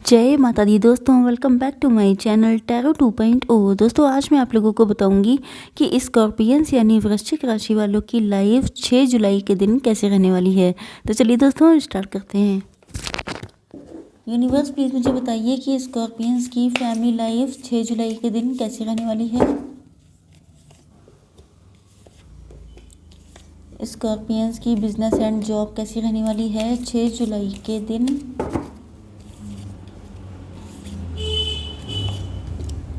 जय माता दी दोस्तों, welcome back to my channel tarot 2.0। दोस्तों आज मैं आप लोगों को बताऊंगी कि स्कॉर्पियंस यानी वृश्चिक राशि वालों की लाइफ 6 जुलाई के दिन कैसे रहने वाली है। तो चलिए दोस्तों स्टार्ट करते हैं। यूनिवर्स प्लीज़ मुझे बताइए कि स्कॉर्पियंस की फैमिली लाइफ 6 जुलाई के दिन कैसे रहने वाली है। स्कॉर्पियंस की बिजनेस एंड जॉब कैसी रहने वाली है 6 जुलाई के दिन।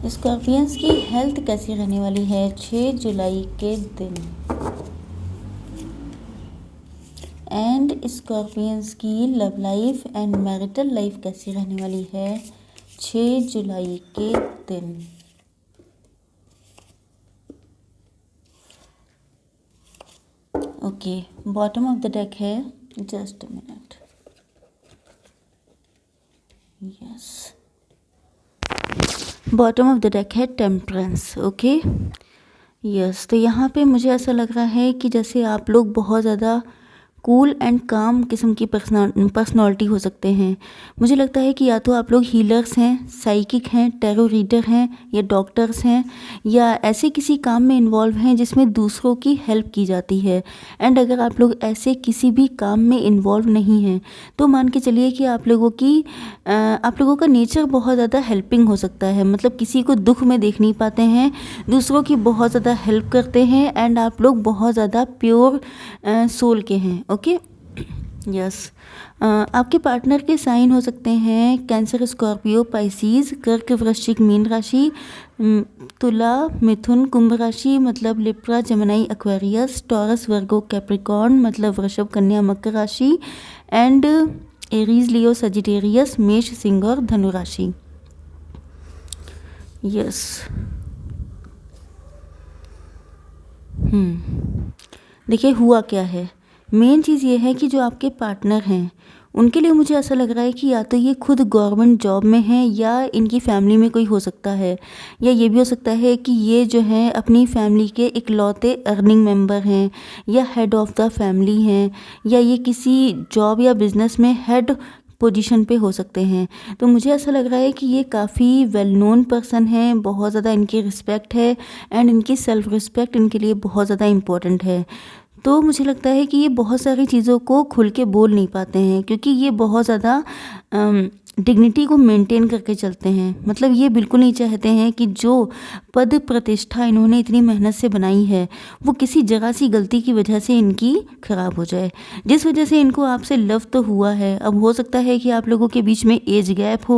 स्कॉर्पियंस की हेल्थ कैसी रहने वाली है 6 जुलाई के दिन। एंड स्कॉर्पियंस की love life and marital life कैसी रहने वाली है 6 जुलाई के दिन। Okay, bottom of the deck है, just a minute. Yes, bottom of the deck है टेम्परेंस। ओके यस, तो यहाँ पे मुझे ऐसा लग रहा है कि जैसे आप लोग बहुत ज़्यादा कूल एंड काम किस्म की पर्सनालिटी हो सकते हैं। मुझे लगता है कि या तो आप लोग हीलर्स हैं, साइकिक हैं, टैरो रीडर हैं, या डॉक्टर्स हैं, या ऐसे किसी काम में इन्वॉल्व हैं जिसमें दूसरों की हेल्प की जाती है। एंड अगर आप लोग ऐसे किसी भी काम में इन्वॉल्व नहीं हैं तो मान के चलिए कि आप लोगों का नेचर बहुत ज़्यादा हेल्पिंग हो सकता है। मतलब किसी को दुख में देख नहीं पाते हैं, दूसरों की बहुत ज़्यादा हेल्प करते हैं, एंड आप लोग बहुत ज़्यादा प्योर सोल के हैं। ओके यस, आपके पार्टनर के साइन हो सकते हैं कैंसर, स्कॉर्पियो, पाइसीज, कर्क, वृश्चिक, मीन राशि, तुला, मिथुन, कुंभ राशि मतलब लिब्रा, जमनाई, एक्वेरियस, टॉरस, वर्गो, कैप्रिकॉर्न मतलब वृषभ, कन्या, मकर राशि, एंड एरीज, लियो, सजिटेरियस, मेष, सिंह और धनु राशि। यस देखिए हुआ क्या है। मेन चीज़ ये है कि जो आपके पार्टनर हैं उनके लिए मुझे ऐसा लग रहा है कि या तो ये खुद गवर्नमेंट जॉब में हैं, या इनकी फैमिली में कोई हो सकता है, या ये भी हो सकता है कि ये जो हैं अपनी फैमिली के इकलौते अर्निंग मेंबर हैं, या हेड ऑफ़ द फैमिली हैं, या ये किसी जॉब या बिज़नेस में हेड पोजीशन पे हो सकते हैं। तो मुझे ऐसा लग रहा है कि ये काफ़ी वेल नोन पर्सन हैं, बहुत ज़्यादा इनकी रिस्पेक्ट है, एंड इनकी सेल्फ रिस्पेक्ट इनके लिए बहुत ज़्यादा इम्पोर्टेंट है। तो मुझे लगता है कि ये बहुत सारी चीज़ों को खुल के बोल नहीं पाते हैं, क्योंकि ये बहुत ज़्यादा डिग्निटी को मेंटेन करके चलते हैं। मतलब ये बिल्कुल नहीं चाहते हैं कि जो पद प्रतिष्ठा इन्होंने इतनी मेहनत से बनाई है वो किसी जगह सी गलती की वजह से इनकी ख़राब हो जाए। जिस वजह से इनको आपसे लव तो हुआ है, अब हो सकता है कि आप लोगों के बीच में एज गैप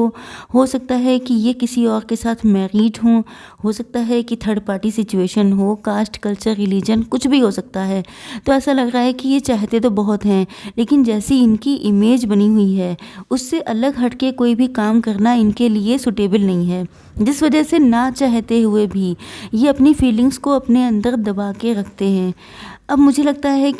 हो सकता है कि ये किसी और के साथ मैरिड हों, हो सकता है कि थर्ड पार्टी सिचुएशन हो, कास्ट, कल्चर, रिलीजन, कुछ भी हो सकता है। तो ऐसा लग रहा है कि ये चाहते तो बहुत हैं, लेकिन जैसी इनकी इमेज बनी हुई है उससे अलग हटके कोई भी काम करना इनके लिए सुटेबल नहीं है, जिस वजह से ना चाहते हुए भी ये अपनी फीलिंग्स को अपने अंदर दबा के रखते हैं। अब मुझे लगता है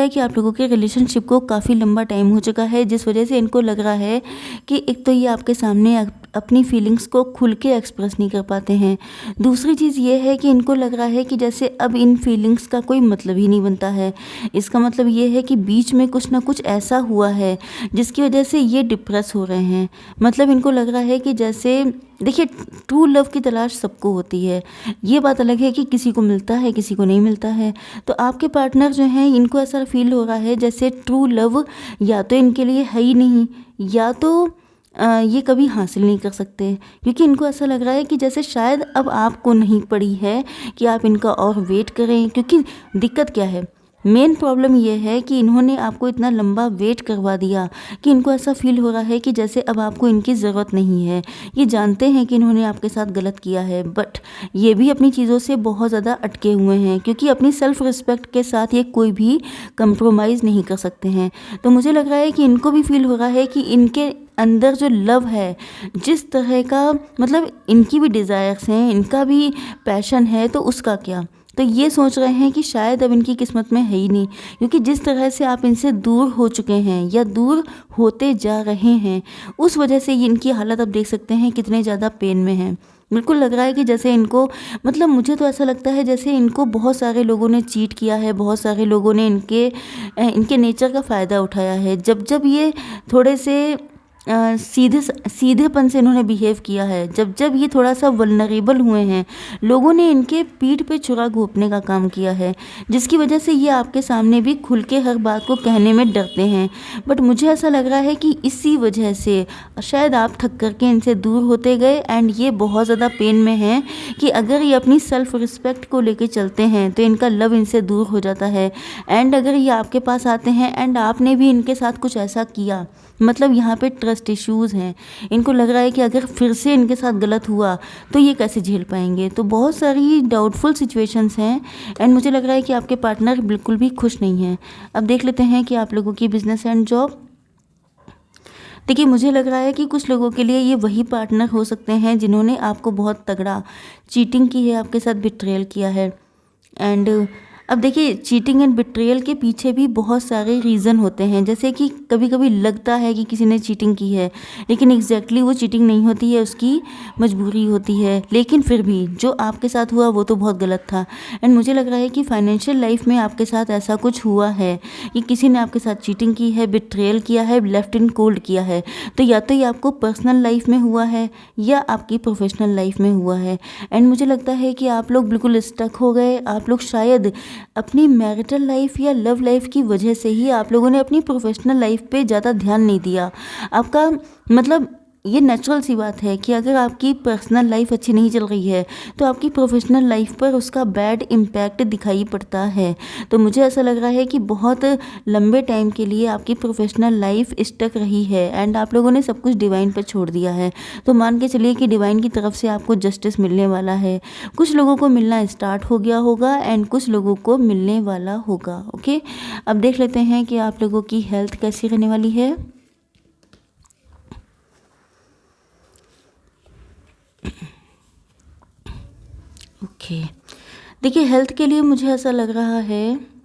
कि आप लोगों के रिलेशनशिप को काफ़ी लंबा टाइम हो चुका है, जिस वजह से इनको लग रहा है कि एक तो ये आपके सामने अपनी फीलिंग्स को खुल के एक्सप्रेस नहीं कर पाते हैं। दूसरी चीज़ ये है कि इनको लग रहा है कि जैसे अब इन फीलिंग्स का कोई मतलब ही नहीं बनता है। इसका मतलब ये है कि बीच में कुछ ना कुछ ऐसा हुआ है जिसकी वजह से ये डिप्रेस हो रहे हैं। मतलब इनको लग रहा है कि जैसे देखिए, ट्रू लव की तलाश सबको होती है, ये बात अलग है कि किसी को मिलता है किसी को नहीं मिलता है। तो आपके पार्टनर जो हैं इनको ऐसा फील हो रहा है जैसे ट्रू लव या तो इनके लिए है ही नहीं, या तो ये कभी हासिल नहीं कर सकते, क्योंकि इनको ऐसा लग रहा है कि जैसे शायद अब आपको नहीं पड़ी है कि आप इनका और वेट करें। क्योंकि दिक्कत क्या है, मेन प्रॉब्लम ये है कि इन्होंने आपको इतना लंबा वेट करवा दिया कि इनको ऐसा फील हो रहा है कि जैसे अब आपको इनकी ज़रूरत नहीं है। ये जानते हैं कि इन्होंने आपके साथ गलत किया है, बट ये भी अपनी चीज़ों से बहुत ज़्यादा अटके हुए हैं, क्योंकि अपनी सेल्फ रिस्पेक्ट के साथ ये कोई भी कंप्रोमाइज़ नहीं कर सकते हैं। तो मुझे लग रहा है कि इनको भी फील हो रहा है कि इनके अंदर जो लव है, जिस तरह का मतलब इनकी भी डिज़ायर्स हैं, इनका भी पैशन है, तो उसका क्या। तो ये सोच रहे हैं कि शायद अब इनकी किस्मत में है ही नहीं, क्योंकि जिस तरह से आप इनसे दूर हो चुके हैं या दूर होते जा रहे हैं, उस वजह से ये इनकी हालत आप देख सकते हैं कितने ज़्यादा पेन में है। बिल्कुल लग रहा है कि जैसे इनको, मतलब मुझे तो ऐसा लगता है जैसे इनको बहुत सारे लोगों ने चीट किया है, बहुत सारे लोगों ने इनके नेचर का फ़ायदा उठाया है। जब जब ये थोड़े से सीधेपन से इन्होंने बिहेव किया है। जब जब ये थोड़ा सा वल्नरेबल हुए हैं, लोगों ने इनके पीठ पे छुरा घोंपने का काम किया है, जिसकी वजह से ये आपके सामने भी खुल के हर बात को कहने में डरते हैं। बट मुझे ऐसा लग रहा है कि इसी वजह से शायद आप थक करके इनसे दूर होते गए, एंड ये बहुत ज़्यादा पेन में हैं कि अगर ये अपनी सेल्फ रिस्पेक्ट को लेके चलते हैं तो इनका लव इनसे दूर हो जाता है। एंड अगर ये आपके पास आते हैं एंड आपने भी इनके साथ कुछ ऐसा किया, मतलब यहाँ पे ट्रस्ट इश्यूज़ हैं। इनको लग रहा है कि अगर फिर से इनके साथ गलत हुआ तो ये कैसे झेल पाएंगे। तो बहुत सारी डाउटफुल सिचुएशंस हैं, एंड मुझे लग रहा है कि आपके पार्टनर बिल्कुल भी खुश नहीं हैं। अब देख लेते हैं कि आप लोगों की बिजनेस एंड जॉब। देखिए, मुझे लग रहा है कि कुछ लोगों के लिए ये वही पार्टनर हो सकते हैं जिन्होंने आपको बहुत तगड़ा चीटिंग की है, आपके साथ बिट्रेयल किया है। एंड अब देखिए, चीटिंग एंड बिट्रेयल के पीछे भी बहुत सारे रीज़न होते हैं। जैसे कि कभी कभी लगता है कि किसी ने चीटिंग की है, लेकिन एग्जैक्टली वो चीटिंग नहीं होती है, उसकी मजबूरी होती है। लेकिन फिर भी जो आपके साथ हुआ वो तो बहुत गलत था। एंड मुझे लग रहा है कि फाइनेंशियल लाइफ में आपके साथ ऐसा कुछ हुआ है कि किसी ने आपके साथ चीटिंग की है, बिट्रेयल किया है, लेफ्ट इन कोल्ड किया है। तो या तो ये आपको पर्सनल लाइफ में हुआ है या आपकी प्रोफेशनल लाइफ में हुआ है। एंड मुझे लगता है कि आप लोग बिल्कुल स्टक हो गए। आप लोग शायद अपनी मैरिटल लाइफ या लव लाइफ की वजह से ही आप लोगों ने अपनी प्रोफेशनल लाइफ पे ज़्यादा ध्यान नहीं दिया। आपका मतलब ये नेचुरल सी बात है कि अगर आपकी पर्सनल लाइफ अच्छी नहीं चल रही है तो आपकी प्रोफेशनल लाइफ पर उसका बैड इम्पैक्ट दिखाई पड़ता है। तो मुझे ऐसा लग रहा है कि बहुत लंबे टाइम के लिए आपकी प्रोफेशनल लाइफ स्टक रही है, एंड आप लोगों ने सब कुछ डिवाइन पर छोड़ दिया है। तो मान के चलिए कि डिवाइन की तरफ से आपको जस्टिस मिलने वाला है। कुछ लोगों को मिलना स्टार्ट हो गया होगा एंड कुछ लोगों को मिलने वाला होगा। ओके, अब देख लेते हैं कि आप लोगों की हेल्थ कैसी रहने वाली है। ओके, देखिए, हेल्थ के लिए मुझे ऐसा लग रहा है,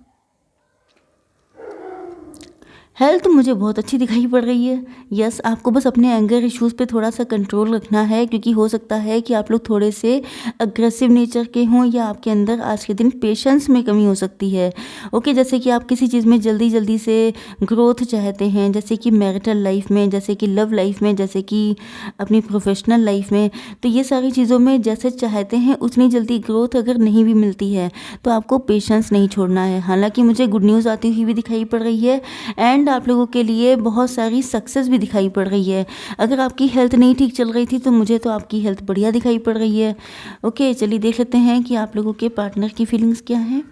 हेल्थ मुझे बहुत अच्छी दिखाई पड़ रही है। यस, आपको बस अपने एंगर इश्यूज़ पे थोड़ा सा कंट्रोल रखना है, क्योंकि हो सकता है कि आप लोग थोड़े से अग्रेसिव नेचर के हों या आपके अंदर आज के दिन पेशेंस में कमी हो सकती है। ओके, जैसे कि आप किसी चीज़ में जल्दी जल्दी से ग्रोथ चाहते हैं, जैसे कि मैरिटल लाइफ में, जैसे कि लव लाइफ में, जैसे कि अपनी प्रोफेशनल लाइफ में। तो ये सारी चीज़ों में जैसे चाहते हैं उतनी जल्दी ग्रोथ अगर नहीं भी मिलती है तो आपको पेशेंस नहीं छोड़ना है। हालांकि मुझे गुड न्यूज़ आती हुई भी दिखाई पड़ रही है, एंड आप लोगों के लिए बहुत सारी सक्सेस भी दिखाई पड़ रही है। अगर आपकी हेल्थ नहीं ठीक चल रही थी तो मुझे तो आपकी हेल्थ बढ़िया दिखाई पड़ रही है। ओके, चलिए देख लेते हैं कि आप लोगों के पार्टनर की फीलिंग्स क्या हैं।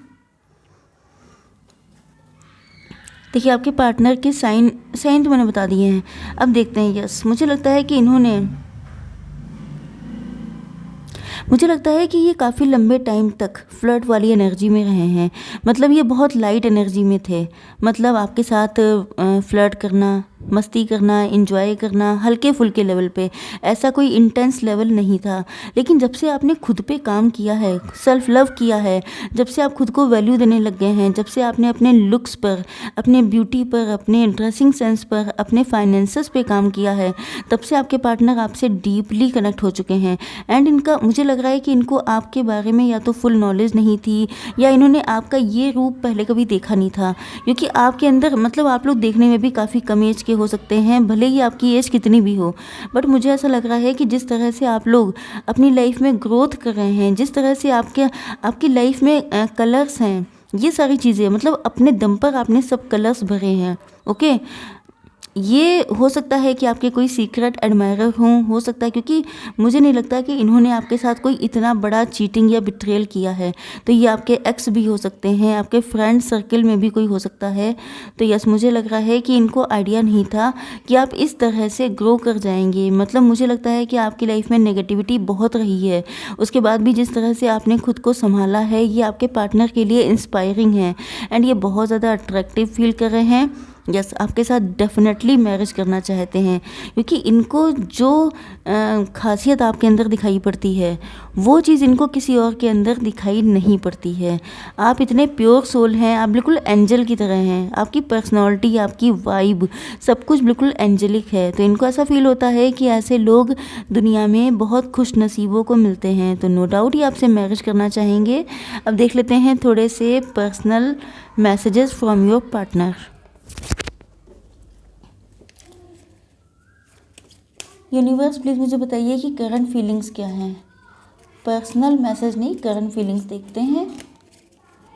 देखिए, आपके पार्टनर के साइन तो मैंने बता दिए हैं। अब देखते हैं। यस, मुझे लगता है कि ये काफ़ी लंबे टाइम तक फ्लर्ट वाली एनर्जी में रहे हैं। मतलब ये बहुत लाइट एनर्जी में थे। मतलब आपके साथ फ्लर्ट करना, मस्ती करना, एंजॉय करना हल्के फुल्के लेवल पे, ऐसा कोई इंटेंस लेवल नहीं था। लेकिन जब से आपने खुद पे काम किया है, सेल्फ लव किया है, जब से आप खुद को वैल्यू देने लग गए हैं, जब से आपने अपने लुक्स पर, अपने ब्यूटी पर, अपने ड्रेसिंग सेंस पर, अपने फाइनेंसेस पे काम किया है, तब से आपके पार्टनर आपसे डीपली कनेक्ट हो चुके हैं। एंड इनका मुझे लग रहा है कि इनको आपके बारे में या तो फुल नॉलेज नहीं थी, या इन्होंने आपका ये रूप पहले कभी देखा नहीं था। क्योंकि आपके अंदर, मतलब आप लोग देखने में भी काफ़ी कम एज के हो सकते हैं, भले ही आपकी एज कितनी भी हो। बट मुझे ऐसा लग रहा है कि जिस तरह से आप लोग अपनी लाइफ में ग्रोथ कर रहे हैं, जिस तरह से आपकी लाइफ में कलर्स हैं, ये सारी चीज़ें, मतलब अपने दम पर आपने सब कलर्स भरे हैं। ओके, ये हो सकता है कि आपके कोई सीक्रेट एडमायरर हों, हो सकता है, क्योंकि मुझे नहीं लगता कि इन्होंने आपके साथ कोई इतना बड़ा चीटिंग या बिट्रेयल किया है। तो ये आपके एक्स भी हो सकते हैं, आपके फ्रेंड सर्कल में भी कोई हो सकता है। तो यस, मुझे लग रहा है कि इनको आइडिया नहीं था कि आप इस तरह से ग्रो कर जाएंगे। मतलब मुझे लगता है कि आपकी लाइफ में नेगेटिविटी बहुत रही है, उसके बाद भी जिस तरह से आपने खुद को संभाला है, ये आपके पार्टनर के लिए इंस्पायरिंग है। एंड ये बहुत ज़्यादा अट्रैक्टिव फील कर रहे हैं। यस, आपके साथ डेफिनेटली मैरिज करना चाहते हैं, क्योंकि इनको जो खासियत आपके अंदर दिखाई पड़ती है वो चीज़ इनको किसी और के अंदर दिखाई नहीं पड़ती है। आप इतने प्योर सोल हैं, आप बिल्कुल एंजल की तरह हैं। आपकी पर्सनालिटी, आपकी वाइब, सब कुछ बिल्कुल एंजेलिक है। तो इनको ऐसा फील होता है कि ऐसे लोग दुनिया में बहुत खुश नसीबों को मिलते हैं। तो नो डाउट ये आपसे मैरिज करना चाहेंगे। अब देख लेते हैं थोड़े से personal messages from your partner. Universe please मुझे बताइए कि करंट फीलिंग्स क्या हैं। पर्सनल मैसेज नहीं, करंट फीलिंग्स देखते हैं।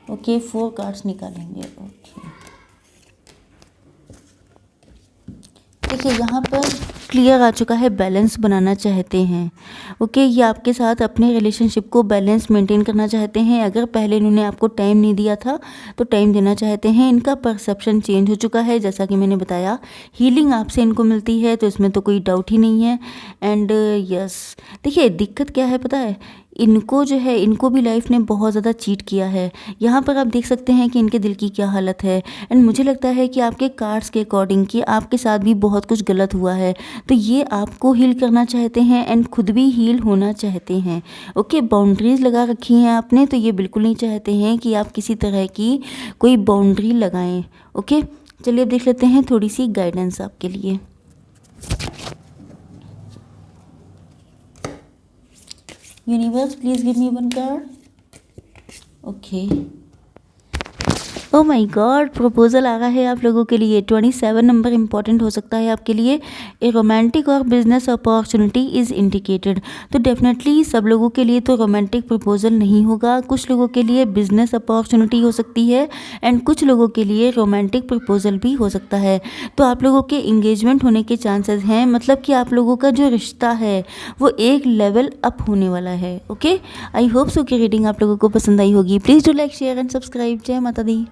ओके, 4 कार्ड्स निकालेंगे। ओके, देखिए यहाँ पर क्लियर आ चुका है, बैलेंस बनाना चाहते हैं। ओके, ये आपके साथ अपने रिलेशनशिप को बैलेंस मेंटेन करना चाहते हैं। अगर पहले इन्होंने आपको टाइम नहीं दिया था तो टाइम देना चाहते हैं। इनका परसेप्शन चेंज हो चुका है, जैसा कि मैंने बताया। हीलिंग आपसे इनको मिलती है, तो इसमें तो कोई डाउट ही नहीं है। एंड यस, देखिए दिक्कत क्या है पता है, इनको जो है, इनको भी लाइफ ने बहुत ज़्यादा चीट किया है। यहाँ पर आप देख सकते हैं कि इनके दिल की क्या हालत है। एंड मुझे लगता है कि आपके कार्ड्स के अकॉर्डिंग कि आपके साथ भी बहुत कुछ गलत हुआ है, तो ये आपको हील करना चाहते हैं एंड खुद भी हील होना चाहते हैं। ओके, बाउंड्रीज़ लगा रखी हैं आपने, तो ये बिल्कुल नहीं चाहते हैं कि आप किसी तरह की कोई बाउंड्री लगाएं। ओके, चलिए अब देख लेते हैं थोड़ी सी गाइडेंस आपके लिए। Universe please give me 1 card. Okay, oh my god, proposal आ रहा है आप लोगों के लिए। 27 नंबर इंपॉर्टेंट हो सकता है आपके लिए। ए रोमांटिक और बिजनेस अपॉर्चुनिटी इज़ इंडिकेटेड। तो डेफिनेटली सब लोगों के लिए तो रोमांटिक प्रपोजल नहीं होगा, कुछ लोगों के लिए बिजनेस अपॉर्चुनिटी हो सकती है एंड कुछ लोगों के लिए रोमांटिक प्रपोजल भी हो सकता है। तो आप लोगों के इंगेजमेंट होने के चांसेस हैं, मतलब कि आप लोगों का जो रिश्ता है वो एक लेवल अप होने वाला है। ओके, आई होप सो कि रीडिंग आप लोगों को पसंद आई होगी। Please do like, share and subscribe. जय माता दी।